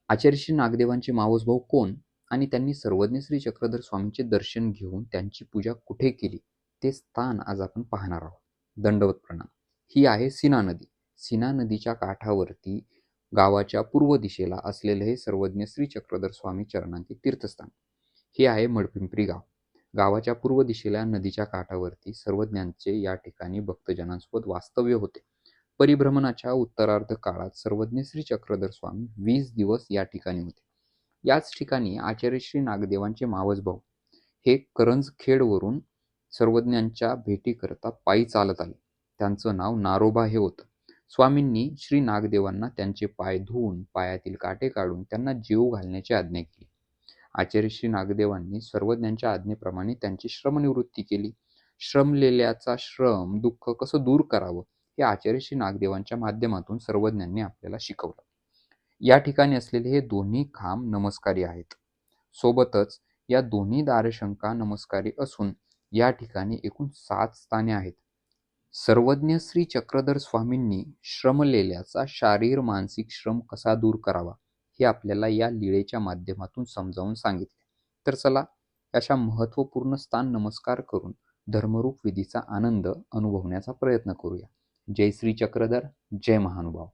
आचार्य श्री नागदेवांचे मावस भाऊ कोण आणि त्यांनी सर्वज्ञ श्री चक्रधर स्वामींचे दर्शन घेऊन त्यांची पूजा कुठे केली ते स्थान आज आपण पाहणार आहोत. दंडवत प्रणाम. ही आहे सीना नदी. सीना नदीच्या काठावरती गावाच्या पूर्व दिशेला असलेले हे सर्वज्ञ श्री चक्रधर स्वामी चरणांकित तीर्थस्थान. हे आहे मडपिंपरी गाव. गावाच्या पूर्व दिशेला नदीच्या काठावरती सर्वज्ञांचे या ठिकाणी भक्तजनांसोबत वास्तव्य होते. परिभ्रमणाच्या उत्तरार्ध काळात सर्वज्ञ श्री चक्रधर स्वामी 20 दिवस या ठिकाणी होते. याच ठिकाणी आचार्य श्री नागदेवांचे मावस भाऊ हे करंजखेडवरून सर्वज्ञांच्या भेटीकरता पायी चालत आले. त्यांचं नाव नारोबा हे होतं. स्वामींनी श्री नागदेवांना त्यांचे पाय धुवून पायातील काटे काढून त्यांना जेवू घालण्याची आज्ञा केली. आचार्य श्री नागदेवांनी सर्वज्ञांच्या आज्ञेप्रमाणे त्यांची श्रमनिवृत्ती केली. श्रमलेल्याचा श्रम दुःख कसं दूर करावं हे आचार्य श्री नागदेवांच्या माध्यमातून सर्वज्ञांनी आपल्याला शिकवलं. या ठिकाणी असलेले हे दोन्ही खांब नमस्कारी आहेत. सोबतच या दोन्ही दारशंका नमस्कारी असून या ठिकाणी एकूण 7 स्थाने आहेत. सर्वज्ञ श्री चक्रधर स्वामींनी श्रमलेल्याचा शारीर मानसिक श्रम कसा दूर करावा हे आपल्याला या लीळेच्या माध्यमातून समजावून सांगितले. तर चला अशा महत्त्वपूर्ण स्थान नमस्कार करून धर्मरूप विधीचा आनंद अनुभवण्याचा प्रयत्न करूया. जय श्री चक्रधर, जय महानुभाव.